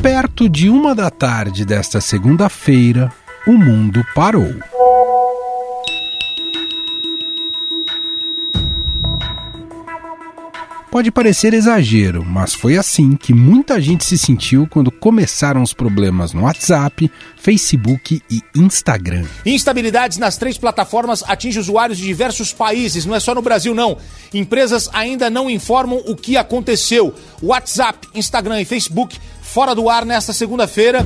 perto de 1h desta segunda-feira, o mundo parou. Pode parecer exagero, mas foi assim que muita gente se sentiu quando começaram os problemas no WhatsApp, Facebook e Instagram. Instabilidades nas 3 plataformas atingem usuários de diversos países, não é só no Brasil não. Empresas ainda não informam o que aconteceu. WhatsApp, Instagram e Facebook fora do ar nesta segunda-feira.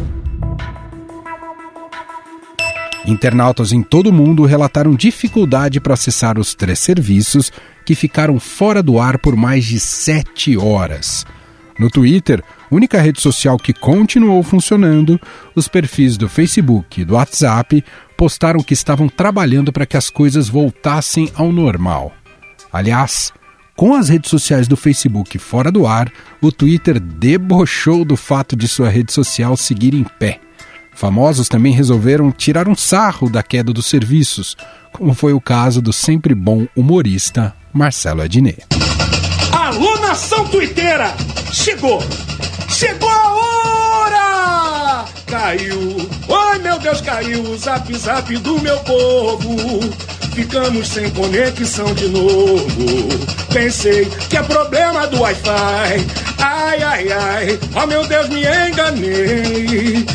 Internautas em todo o mundo relataram dificuldade para acessar os 3 serviços que ficaram fora do ar por mais de 7 horas. No Twitter, única rede social que continuou funcionando, os perfis do Facebook e do WhatsApp postaram que estavam trabalhando para que as coisas voltassem ao normal. Aliás, com as redes sociais do Facebook fora do ar, o Twitter debochou do fato de sua rede social seguir em pé. Famosos também resolveram tirar um sarro da queda dos serviços, como foi o caso do sempre bom humorista Marcelo Adnet. Alô, nação tuiteira! Chegou a hora! Caiu, ai meu Deus, caiu o zap do meu povo. Ficamos sem conexão de novo. Pensei que é problema do Wi-Fi. Ai, oh meu Deus, me enganei.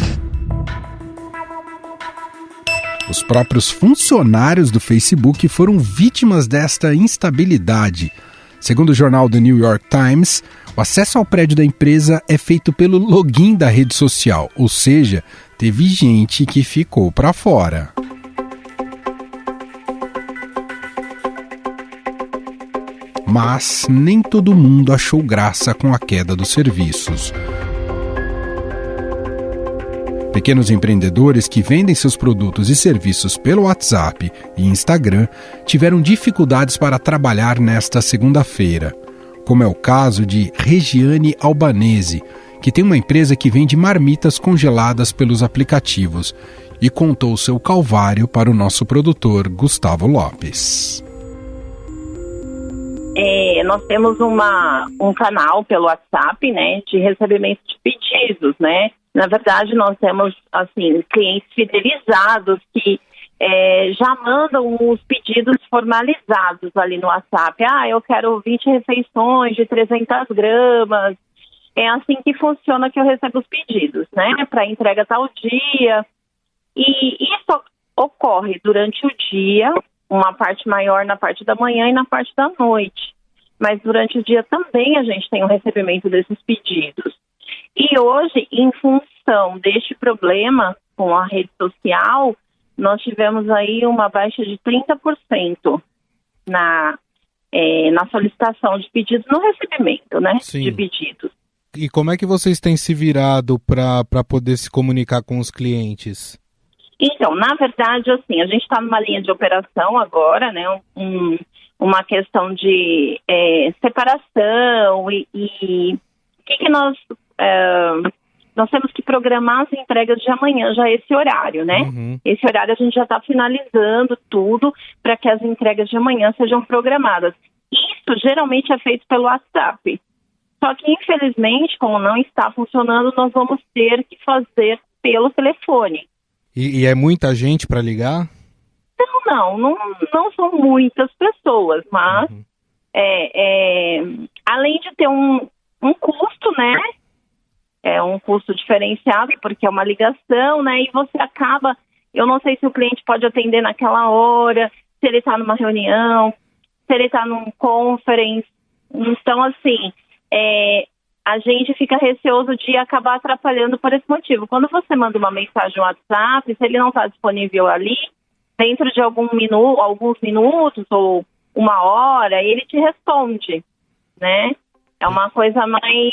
Os próprios funcionários do Facebook foram vítimas desta instabilidade. Segundo o jornal The New York Times, o acesso ao prédio da empresa é feito pelo login da rede social, ou seja, teve gente que ficou para fora. Mas nem todo mundo achou graça com a queda dos serviços. Pequenos empreendedores que vendem seus produtos e serviços pelo WhatsApp e Instagram tiveram dificuldades para trabalhar nesta segunda-feira, como é o caso de Regiane Albanese, que tem uma empresa que vende marmitas congeladas pelos aplicativos e contou seu calvário para o nosso produtor Gustavo Lopes. Nós temos um canal pelo WhatsApp, né, de recebimento de pedidos, né? Na verdade, nós temos, assim, clientes fidelizados que já mandam os pedidos formalizados ali no WhatsApp. Eu quero 20 refeições de 300 gramas. É assim que funciona que eu recebo os pedidos, né? Para entrega tal dia. E isso ocorre durante o dia, uma parte maior na parte da manhã e na parte da noite. Mas durante o dia também a gente tem o recebimento desses pedidos. E hoje, em função deste problema com a rede social, nós tivemos aí uma baixa de 30% na solicitação de pedidos, no recebimento, né, Sim. de pedidos. E como é que vocês têm se virado para poder se comunicar com os clientes? Então, na verdade, assim, a gente está numa linha de operação agora, né, uma questão de separação e o que nós temos que programar as entregas de amanhã, já esse horário, né? Uhum. Esse horário a gente já está finalizando tudo para que as entregas de amanhã sejam programadas. Isso geralmente é feito pelo WhatsApp. Só que, infelizmente, como não está funcionando, nós vamos ter que fazer pelo telefone. E é muita gente para ligar? Não são muitas pessoas, mas além de ter um custo, né? É um custo diferenciado, porque é uma ligação, né? E você acaba, eu não sei se o cliente pode atender naquela hora, se ele está numa reunião, se ele está num conference. Então, assim, a gente fica receoso de acabar atrapalhando por esse motivo. Quando você manda uma mensagem no WhatsApp, se ele não está disponível ali, dentro de alguns minutos ou uma hora, ele te responde, né? É uma coisa mais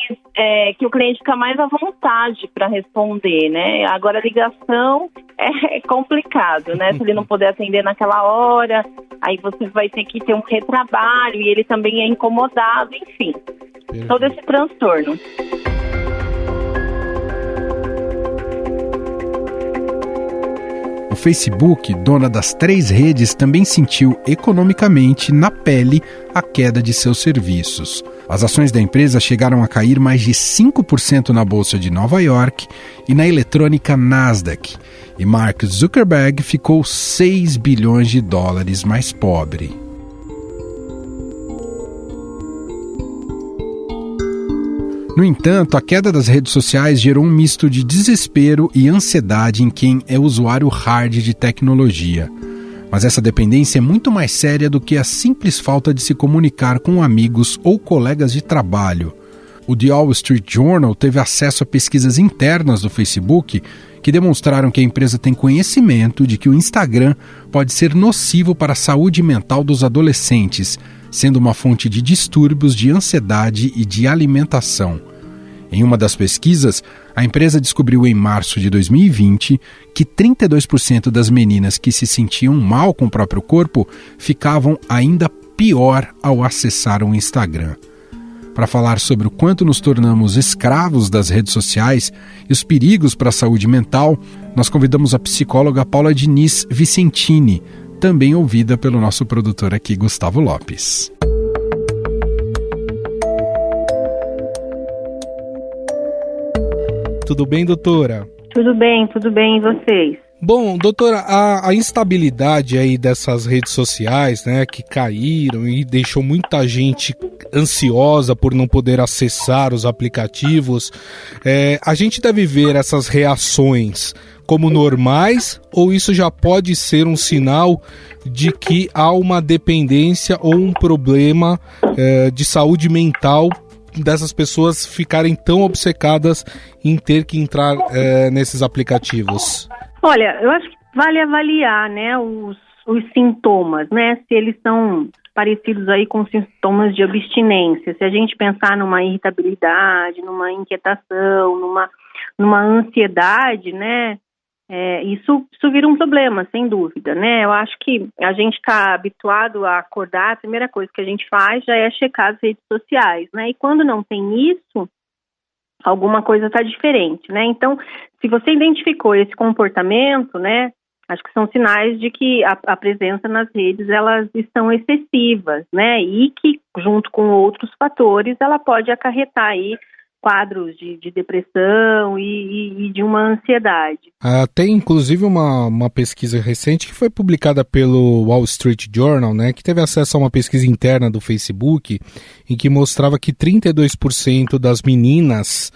que o cliente fica mais à vontade para responder, né? Agora, a ligação é complicado, né? Se ele não puder atender naquela hora, aí você vai ter que ter um retrabalho e ele também é incomodado, enfim. Perfeito. Todo esse transtorno. O Facebook, dona das 3 redes, também sentiu economicamente na pele a queda de seus serviços. As ações da empresa chegaram a cair mais de 5% na Bolsa de Nova York e na eletrônica Nasdaq. E Mark Zuckerberg ficou 6 bilhões de dólares mais pobre. No entanto, a queda das redes sociais gerou um misto de desespero e ansiedade em quem é usuário hard de tecnologia. Mas essa dependência é muito mais séria do que a simples falta de se comunicar com amigos ou colegas de trabalho. O The Wall Street Journal teve acesso a pesquisas internas do Facebook que demonstraram que a empresa tem conhecimento de que o Instagram pode ser nocivo para a saúde mental dos adolescentes, sendo uma fonte de distúrbios de ansiedade e de alimentação. Em uma das pesquisas, a empresa descobriu em março de 2020 que 32% das meninas que se sentiam mal com o próprio corpo ficavam ainda pior ao acessar o Instagram. Para falar sobre o quanto nos tornamos escravos das redes sociais e os perigos para a saúde mental, nós convidamos a psicóloga Paula Diniz Vicentini, também ouvida pelo nosso produtor aqui, Gustavo Lopes. Tudo bem, doutora? Tudo bem, e vocês? Bom, doutora, a instabilidade aí dessas redes sociais, né, que caíram e deixou muita gente ansiosa por não poder acessar os aplicativos, a gente deve ver essas reações como normais ou isso já pode ser um sinal de que há uma dependência ou um problema de saúde mental dessas pessoas ficarem tão obcecadas em ter que entrar nesses aplicativos? Olha, eu acho que vale avaliar, né, os sintomas, né, se eles são parecidos aí com sintomas de abstinência. Se a gente pensar numa irritabilidade, numa inquietação, numa ansiedade, né, isso vira um problema, sem dúvida, né? Eu acho que a gente está habituado a acordar, a primeira coisa que a gente faz já é checar as redes sociais, né? E quando não tem isso, alguma coisa está diferente, né? Então, se você identificou esse comportamento, né, acho que são sinais de que a presença nas redes, elas estão excessivas, né? E que, junto com outros fatores, ela pode acarretar aí quadros de depressão e de uma ansiedade. Tem inclusive uma pesquisa recente que foi publicada pelo Wall Street Journal, né, que teve acesso a uma pesquisa interna do Facebook, em que mostrava que 32% das meninas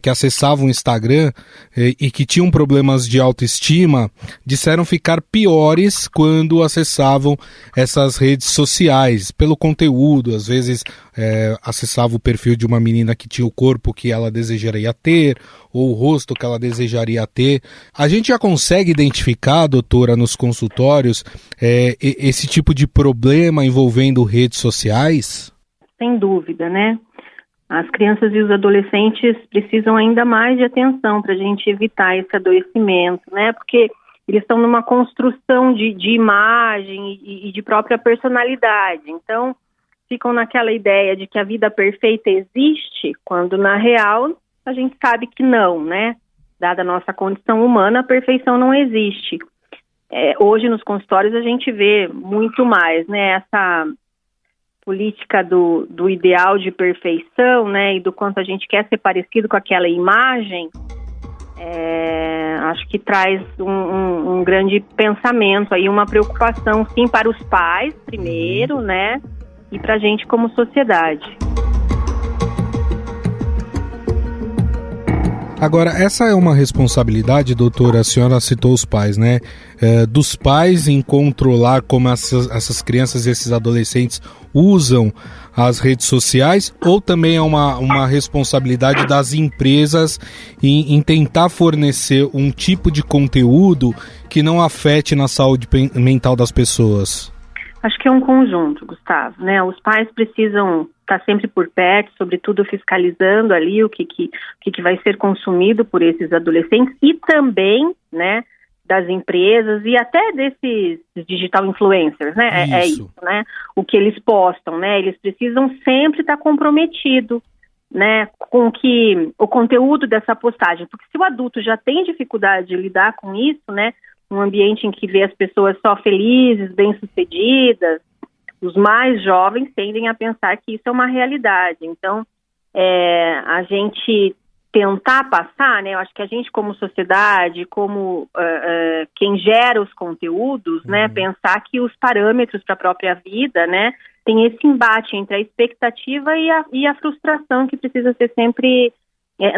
que acessavam o Instagram e que tinham problemas de autoestima disseram ficar piores quando acessavam essas redes sociais, pelo conteúdo. Às vezes acessava o perfil de uma menina que tinha o corpo que ela desejaria ter, ou o rosto que ela desejaria ter. A gente já consegue identificar, doutora, nos consultórios, esse tipo de problema envolvendo redes sociais? Sem dúvida, né? As crianças e os adolescentes precisam ainda mais de atenção para a gente evitar esse adoecimento, né? Porque eles estão numa construção de imagem e de própria personalidade. Então, ficam naquela ideia de que a vida perfeita existe, quando na real a gente sabe que não, né? Dada a nossa condição humana, a perfeição não existe. Hoje nos consultórios a gente vê muito mais, né? Essa política do ideal de perfeição, né? E do quanto a gente quer ser parecido com aquela imagem, acho que traz um grande pensamento aí, uma preocupação, sim, para os pais primeiro, né? E para a gente como sociedade. Agora, essa é uma responsabilidade, doutora, a senhora citou os pais, né? Dos pais em controlar como essas crianças e esses adolescentes usam as redes sociais, ou também é uma responsabilidade das empresas em tentar fornecer um tipo de conteúdo que não afete na saúde mental das pessoas? Acho que é um conjunto, Gustavo, né? Os pais precisam estar sempre por perto, sobretudo fiscalizando ali o que vai ser consumido por esses adolescentes e também, né, das empresas e até desses digital influencers, né? É isso, né? O que eles postam, né? Eles precisam sempre estar comprometidos, né, com que o conteúdo dessa postagem, porque se o adulto já tem dificuldade de lidar com isso, né, um ambiente em que vê as pessoas só felizes, bem-sucedidas, Os mais jovens tendem a pensar que isso é uma realidade. Então, a gente tentar passar, né? Eu acho que a gente como sociedade, como quem gera os conteúdos, né? Pensar que os parâmetros para a própria vida, né? Tem esse embate entre a expectativa e a frustração que precisa ser sempre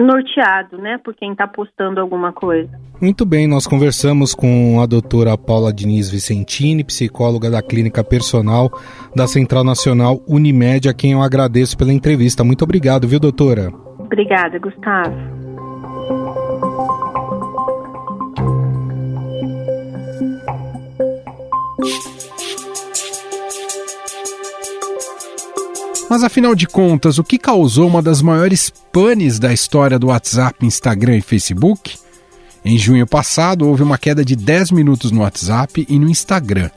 norteado, né? Por quem está postando alguma coisa. Muito bem, nós conversamos com a doutora Paula Diniz Vicentini, psicóloga da Clínica Personal da Central Nacional Unimed, a quem eu agradeço pela entrevista. Muito obrigado, viu, doutora? Obrigada, Gustavo. Mas afinal de contas, o que causou uma das maiores panes da história do WhatsApp, Instagram e Facebook? Em junho passado, houve uma queda de 10 minutos no WhatsApp e no Instagram.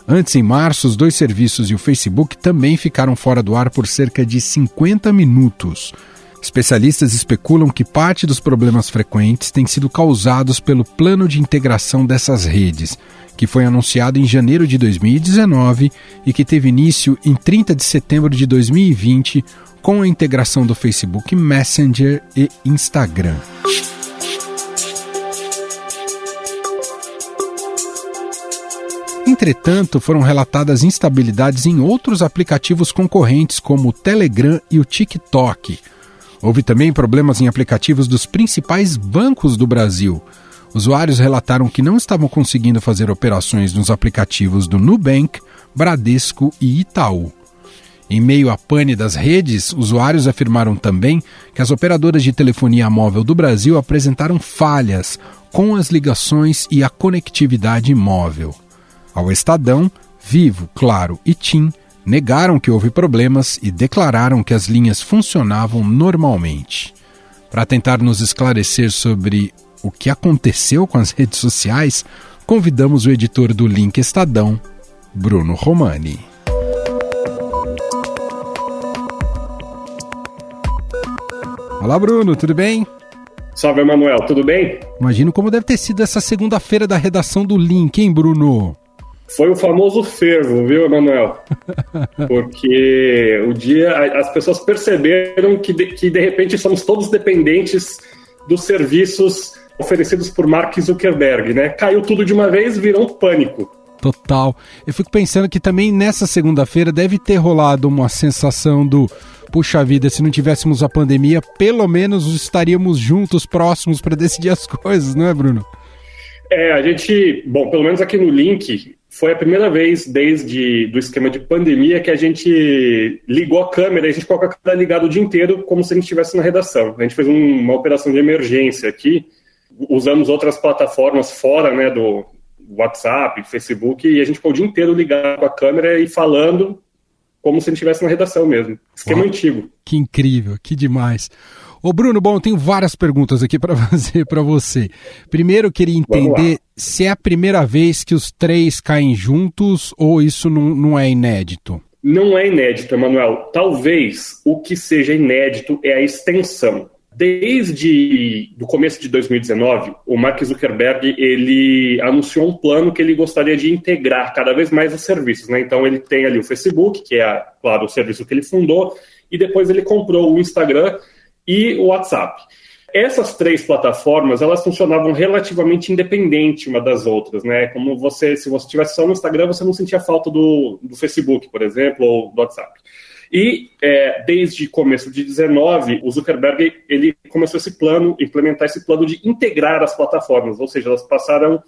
Antes, em março, os dois serviços e o Facebook também ficaram fora do ar por cerca de 50 minutos. Especialistas especulam que parte dos problemas frequentes têm sido causados pelo plano de integração dessas redes, que foi anunciado em janeiro de 2019 e que teve início em 30 de setembro de 2020 com a integração do Facebook Messenger e Instagram. Entretanto, foram relatadas instabilidades em outros aplicativos concorrentes como o Telegram e o TikTok. Houve também problemas em aplicativos dos principais bancos do Brasil. Usuários relataram que não estavam conseguindo fazer operações nos aplicativos do Nubank, Bradesco e Itaú. Em meio à pane das redes, usuários afirmaram também que as operadoras de telefonia móvel do Brasil apresentaram falhas com as ligações e a conectividade móvel. Ao Estadão, Vivo, Claro e TIM negaram que houve problemas e declararam que as linhas funcionavam normalmente. Para tentar nos esclarecer sobre o que aconteceu com as redes sociais, convidamos o editor do Link Estadão, Bruno Romani. Olá, Bruno, tudo bem? Salve, Emanuel, tudo bem? Imagino como deve ter sido essa segunda-feira da redação do Link, hein, Bruno? Foi o famoso fervo, viu, Emanuel? Porque as pessoas perceberam que de repente somos todos dependentes dos serviços oferecidos por Mark Zuckerberg, né? Caiu tudo de uma vez, virou um pânico. Total. Eu fico pensando que também nessa segunda-feira deve ter rolado uma sensação do puxa vida, se não tivéssemos a pandemia, pelo menos estaríamos juntos, próximos para decidir as coisas, não é, Bruno? A gente, pelo menos aqui no Link, foi a primeira vez desde do esquema de pandemia que a gente ligou a câmera e a gente colocou a câmera ligada o dia inteiro como se a gente estivesse na redação. A gente fez uma operação de emergência aqui, usamos outras plataformas fora, né, do WhatsApp, Facebook, e a gente ficou o dia inteiro ligado com a câmera e falando como se a gente estivesse na redação mesmo. Esquema antigo. Que incrível, que demais. Ô Bruno, eu tenho várias perguntas aqui para fazer para você. Primeiro, eu queria entender se é a primeira vez que os três caem juntos ou isso não é inédito. Não é inédito, Emanuel. Talvez o que seja inédito é a extensão. Desde o começo de 2019, o Mark Zuckerberg ele anunciou um plano que ele gostaria de integrar cada vez mais os serviços, né? Então ele tem ali o Facebook, que é, claro, o serviço que ele fundou, e depois ele comprou o Instagram e o WhatsApp. Essas três plataformas, elas funcionavam relativamente independente uma das outras, né? Como se você tivesse só no Instagram, você não sentia falta do Facebook, por exemplo, ou do WhatsApp. E desde começo de 2019, o Zuckerberg ele começou implementar esse plano de integrar as plataformas, ou seja, elas passaram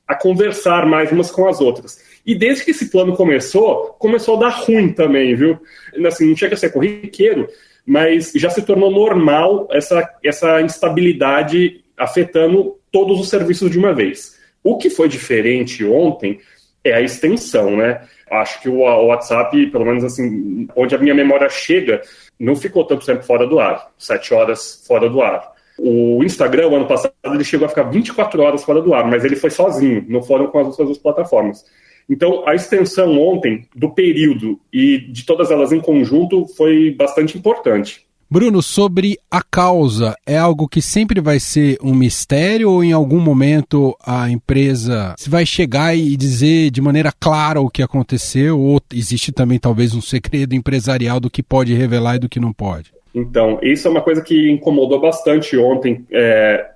a conversar mais umas com as outras. E desde que esse plano começou a dar ruim também, viu? Assim, não chega a ser corriqueiro, mas já se tornou normal essa instabilidade afetando todos os serviços de uma vez. O que foi diferente ontem é a extensão, né? Acho que o WhatsApp, pelo menos assim, onde a minha memória chega, não ficou tanto tempo fora do ar, 7 horas fora do ar. O Instagram, o ano passado, ele chegou a ficar 24 horas fora do ar, mas ele foi sozinho, não foram com as outras duas plataformas. Então, a extensão ontem do período e de todas elas em conjunto foi bastante importante. Bruno, sobre a causa, é algo que sempre vai ser um mistério ou em algum momento a empresa vai chegar e dizer de maneira clara o que aconteceu, ou existe também talvez um segredo empresarial do que pode revelar e do que não pode? Então, isso é uma coisa que incomodou bastante ontem,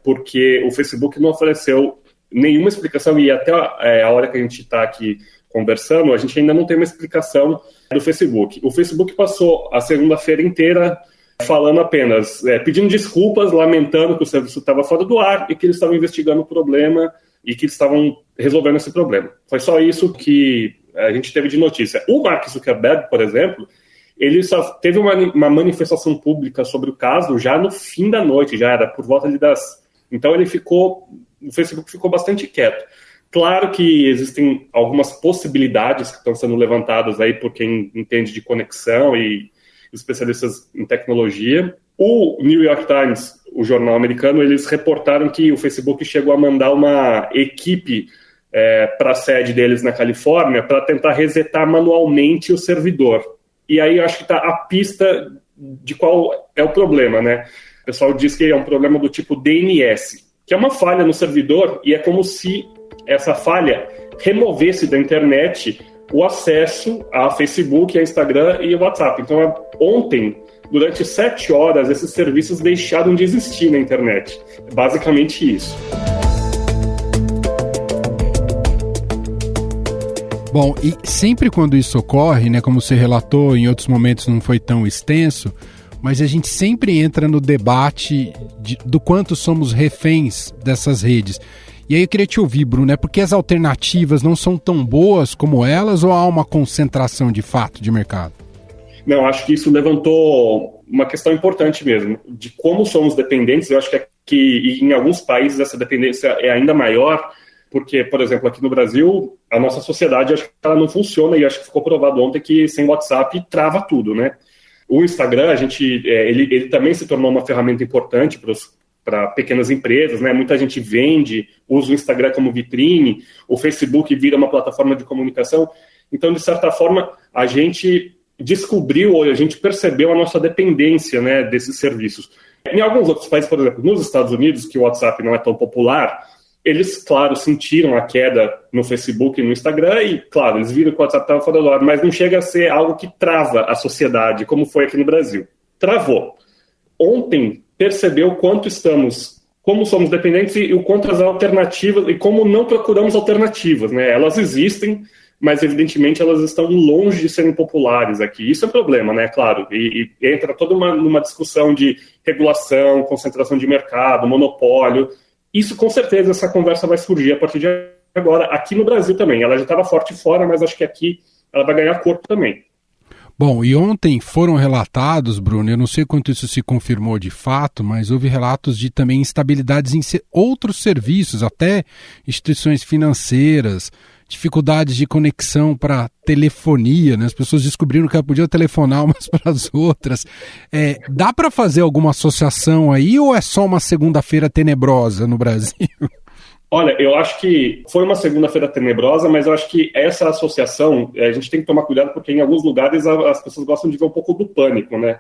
porque o Facebook não ofereceu nenhuma explicação e até a hora que a gente está aqui conversando, a gente ainda não tem uma explicação do Facebook. O Facebook passou a segunda-feira inteira falando apenas, pedindo desculpas, lamentando que o serviço estava fora do ar e que eles estavam investigando o problema e que eles estavam resolvendo esse problema. Foi só isso que a gente teve de notícia. O Mark Zuckerberg, por exemplo, ele só teve uma manifestação pública sobre o caso já no fim da noite, já era por volta das... Então o Facebook ficou bastante quieto. Claro que existem algumas possibilidades que estão sendo levantadas aí por quem entende de conexão e especialistas em tecnologia. O New York Times, o jornal americano, eles reportaram que o Facebook chegou a mandar uma equipe para a sede deles na Califórnia para tentar resetar manualmente o servidor. E aí eu acho que está a pista de qual é o problema, né? O pessoal diz que é um problema do tipo DNS, que é uma falha no servidor e é como se essa falha removesse da internet o acesso a Facebook, a Instagram e o WhatsApp. Então, ontem, durante 7 horas, esses serviços deixaram de existir na internet. É basicamente isso. Bom, e sempre quando isso ocorre, né, como você relatou, em outros momentos não foi tão extenso, mas a gente sempre entra no debate do quanto somos reféns dessas redes. E aí eu queria te ouvir, Bruno, porque as alternativas não são tão boas como elas ou há uma concentração de fato de mercado? Não, acho que isso levantou uma questão importante mesmo, de como somos dependentes. Eu acho que em alguns países essa dependência é ainda maior, porque, por exemplo, aqui no Brasil, a nossa sociedade, acho que ela não funciona e acho que ficou provado ontem que sem WhatsApp trava tudo, né? O Instagram, ele também se tornou uma ferramenta importante para pequenas empresas, né? Muita gente vende, usa o Instagram como vitrine, o Facebook vira uma plataforma de comunicação. Então, de certa forma, a gente descobriu, ou a gente percebeu a nossa dependência, né, desses serviços. Em alguns outros países, por exemplo, nos Estados Unidos, que o WhatsApp não é tão popular, eles, claro, sentiram a queda no Facebook e no Instagram e, claro, eles viram que o WhatsApp estava fora do ar, mas não chega a ser algo que trava a sociedade, como foi aqui no Brasil. Travou. Ontem, percebeu como somos dependentes e o quanto as alternativas, e como não procuramos alternativas, né? Elas existem, mas evidentemente elas estão longe de serem populares aqui. Isso é um problema, né? Claro, e entra toda numa discussão de regulação, concentração de mercado, monopólio. Isso, com certeza, essa conversa vai surgir a partir de agora, aqui no Brasil também. Ela já estava forte fora, mas acho que aqui ela vai ganhar corpo também. Bom, e ontem foram relatados, Bruno, eu não sei quanto isso se confirmou de fato, mas houve relatos de também instabilidades em outros serviços, até instituições financeiras, dificuldades de conexão para telefonia, né? As pessoas descobriram que podiam telefonar umas para as outras. Dá para fazer alguma associação aí ou é só uma segunda-feira tenebrosa no Brasil? Olha, eu acho que foi uma segunda-feira tenebrosa, mas eu acho que essa associação, a gente tem que tomar cuidado porque em alguns lugares as pessoas gostam de ver um pouco do pânico, né?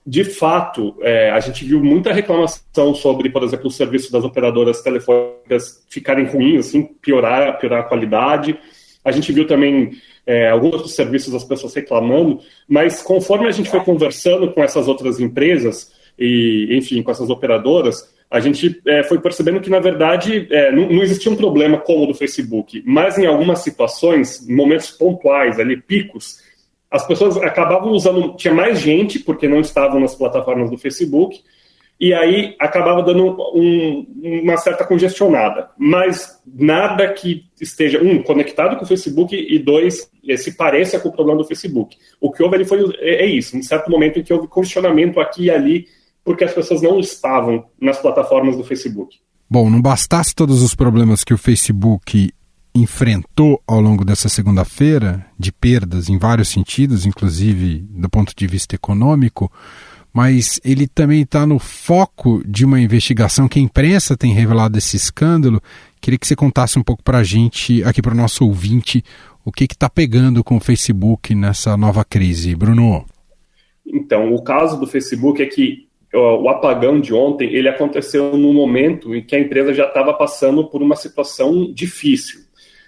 De fato, a gente viu muita reclamação sobre, por exemplo, o serviço das operadoras telefônicas ficarem ruins, assim, piorar a qualidade. A gente viu também alguns outros serviços das pessoas reclamando, mas conforme a gente foi conversando com essas outras empresas e, enfim, com essas operadoras, a gente foi percebendo que, na verdade, não existia um problema como o do Facebook, mas em algumas situações, em momentos pontuais, ali, picos, as pessoas acabavam usando, tinha mais gente, porque não estavam nas plataformas do Facebook, e aí acabava dando uma certa congestionada. Mas nada que esteja, conectado com o Facebook, e 2, se pareça com o problema do Facebook. O que houve ali é isso, um certo momento em que houve congestionamento aqui e ali, porque as pessoas não estavam nas plataformas do Facebook. Bom, não bastasse todos os problemas que o Facebook enfrentou ao longo dessa segunda-feira, de perdas em vários sentidos, inclusive do ponto de vista econômico, mas ele também está no foco de uma investigação que a imprensa tem revelado esse escândalo. Queria que você contasse um pouco para a gente, aqui para o nosso ouvinte, o que está pegando com o Facebook nessa nova crise. Bruno? Então, o caso do Facebook é que o apagão de ontem, ele aconteceu num momento em que a empresa já estava passando por uma situação difícil.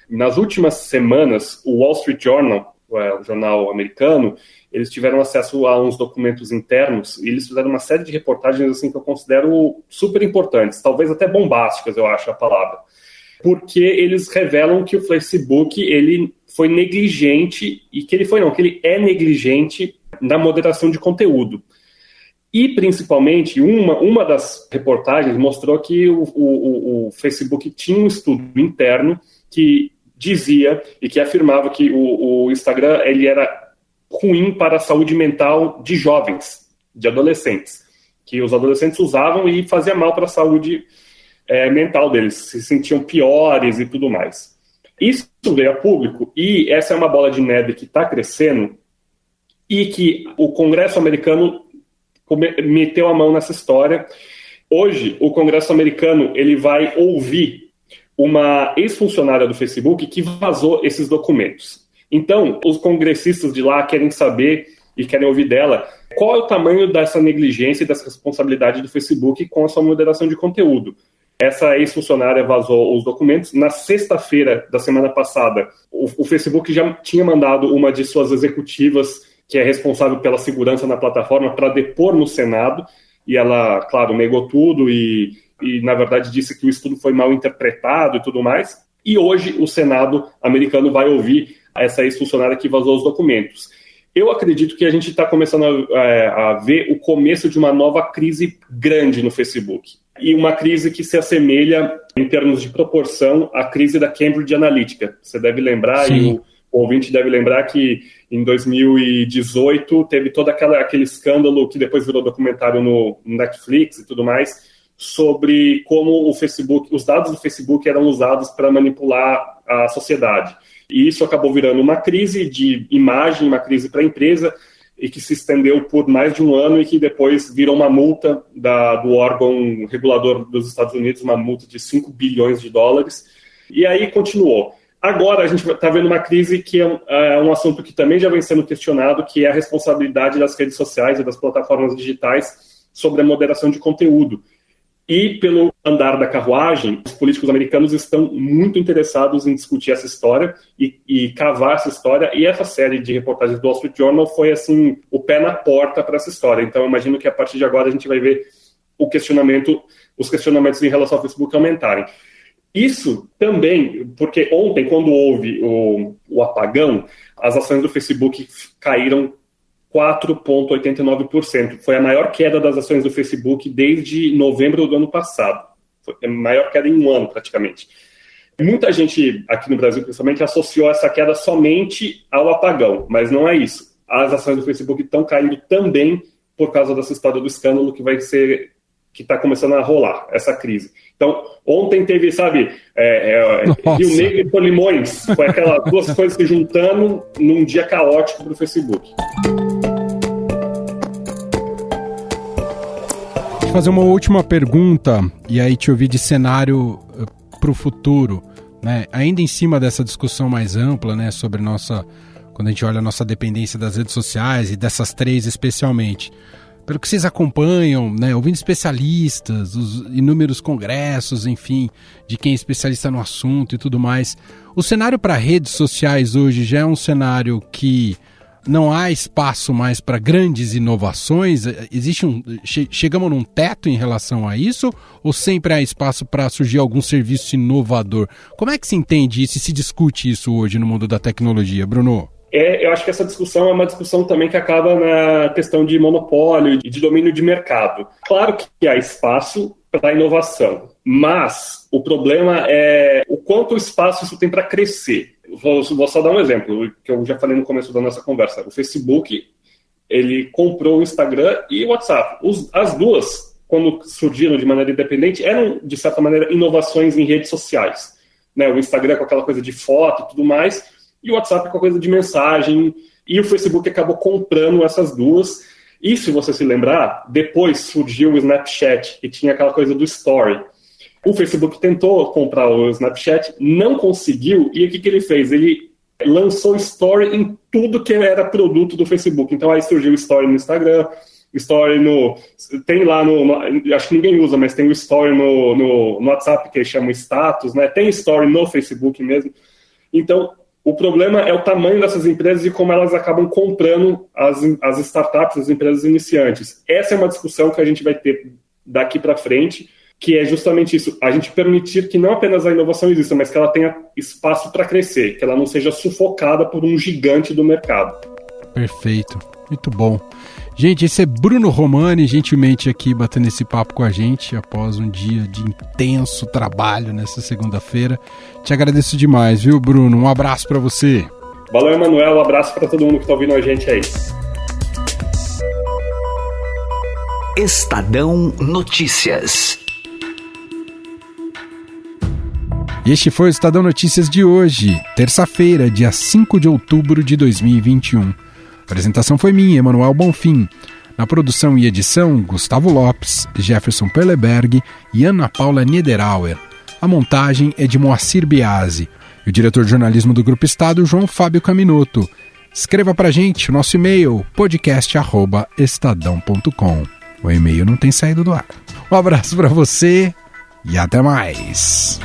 Nas últimas semanas, o Wall Street Journal, o jornal americano, eles tiveram acesso a uns documentos internos e eles fizeram uma série de reportagens assim, que eu considero super importantes, talvez até bombásticas, eu acho a palavra, porque eles revelam que o Facebook ele foi negligente, e que ele é negligente na moderação de conteúdo. E, principalmente, uma das reportagens mostrou que o Facebook tinha um estudo interno que dizia e que afirmava que o Instagram ele era ruim para a saúde mental de jovens, de adolescentes, que os adolescentes usavam e fazia mal para a saúde mental deles, se sentiam piores e tudo mais. Isso veio a público e essa é uma bola de neve que está crescendo e que o Congresso americano meteu a mão nessa história. Hoje, o Congresso americano ele vai ouvir uma ex-funcionária do Facebook que vazou esses documentos. Então, os congressistas de lá querem saber e querem ouvir dela qual é o tamanho dessa negligência e dessa responsabilidade do Facebook com a sua moderação de conteúdo. Essa ex-funcionária vazou os documentos. Na sexta-feira da semana passada, o Facebook já tinha mandado uma de suas executivas, que é responsável pela segurança na plataforma, para depor no Senado, e ela, claro, negou tudo e, na verdade, disse que o estudo foi mal interpretado e tudo mais. E hoje o Senado americano vai ouvir essa ex-funcionária que vazou os documentos. Eu acredito que a gente está começando a ver o começo de uma nova crise grande no Facebook. E uma crise que se assemelha, em termos de proporção, à crise da Cambridge Analytica. Você deve lembrar, Sim. E o ouvinte deve lembrar que em 2018 teve todo aquele escândalo que depois virou documentário no Netflix e tudo mais, sobre como os dados do Facebook eram usados para manipular a sociedade. E isso acabou virando uma crise de imagem, uma crise para a empresa, e que se estendeu por mais de um ano e que depois virou uma multa do órgão regulador dos Estados Unidos, uma multa de $5 bilhões. E aí continuou. Agora a gente está vendo uma crise que é um assunto que também já vem sendo questionado, que é a responsabilidade das redes sociais e das plataformas digitais sobre a moderação de conteúdo. E, pelo andar da carruagem, os políticos americanos estão muito interessados em discutir essa história e cavar essa história. E essa série de reportagens do Wall Street Journal foi, assim, o pé na porta para essa história. Então, eu imagino que, a partir de agora, a gente vai ver os questionamentos em relação ao Facebook aumentarem. Isso também, porque ontem, quando houve o apagão, as ações do Facebook caíram 4,89%. Foi a maior queda das ações do Facebook desde novembro do ano passado. Foi a maior queda em um ano, praticamente. Muita gente, aqui no Brasil principalmente, associou essa queda somente ao apagão, mas não é isso. As ações do Facebook estão caindo também por causa dessa história do escândalo que está começando a rolar, essa crise. Então, ontem teve, sabe, Rio Negro e Solimões, foi aquelas duas coisas se juntando num dia caótico para o Facebook. Vou fazer uma última pergunta e aí te ouvir de cenário para o futuro, né? Ainda em cima dessa discussão mais ampla, né, sobre quando a gente olha a nossa dependência das redes sociais e dessas três especialmente. Pelo que vocês acompanham, né, ouvindo especialistas, os inúmeros congressos, enfim, de quem é especialista no assunto e tudo mais, o cenário para redes sociais hoje já é um cenário que não há espaço mais para grandes inovações? Chegamos num teto em relação a isso? Ou sempre há espaço para surgir algum serviço inovador? Como é que se entende isso e se discute isso hoje no mundo da tecnologia, Bruno? Eu acho que essa discussão é uma discussão também que acaba na questão de monopólio e de domínio de mercado. Claro que há espaço para inovação, mas o problema é o quanto espaço isso tem para crescer. Vou só dar um exemplo, que eu já falei no começo da nossa conversa. O Facebook, ele comprou o Instagram e o WhatsApp. As duas, quando surgiram de maneira independente, eram, de certa maneira, inovações em redes sociais. Né? O Instagram com aquela coisa de foto e tudo mais, e o WhatsApp com a coisa de mensagem, e o Facebook acabou comprando essas duas. E, se você se lembrar, depois surgiu o Snapchat, que tinha aquela coisa do Story. O Facebook tentou comprar o Snapchat, não conseguiu, e o que ele fez? Ele lançou Story em tudo que era produto do Facebook. Então aí surgiu Story no Instagram, Story tem lá acho que ninguém usa, mas tem o Story no WhatsApp, que eles chamam status, né? Tem Story no Facebook mesmo. Então, o problema é o tamanho dessas empresas e como elas acabam comprando as startups, as empresas iniciantes. Essa é uma discussão que a gente vai ter daqui para frente, que é justamente isso, a gente permitir que não apenas a inovação exista, mas que ela tenha espaço para crescer, que ela não seja sufocada por um gigante do mercado. Perfeito, muito bom. Gente, esse é Bruno Romani, gentilmente aqui batendo esse papo com a gente após um dia de intenso trabalho nessa segunda-feira. Te agradeço demais, viu, Bruno? Um abraço para você. Valeu, Emanuel. Um abraço para todo mundo que está ouvindo a gente aí. Estadão Notícias. Este foi o Estadão Notícias de hoje, terça-feira, dia 5 de outubro de 2021. A apresentação foi minha, Emanuel Bonfim. Na produção e edição, Gustavo Lopes, Jefferson Perleberg e Ana Paula Niederauer. A montagem é de Moacir Biasi. E o diretor de jornalismo do Grupo Estado, João Fábio Caminoto. Escreva pra gente o nosso e-mail, podcast@estadão.com. O e-mail não tem saído do ar. Um abraço pra você e até mais.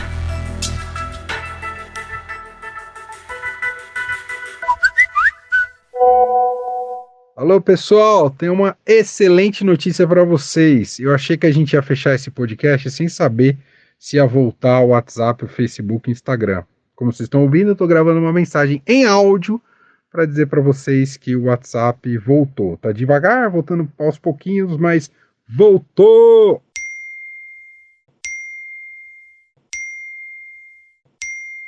Alô, pessoal, tenho uma excelente notícia para vocês. Eu achei que a gente ia fechar esse podcast sem saber se ia voltar ao WhatsApp, o Facebook e o Instagram. Como vocês estão ouvindo, eu estou gravando uma mensagem em áudio para dizer para vocês que o WhatsApp voltou. Tá devagar, voltando aos pouquinhos, mas voltou!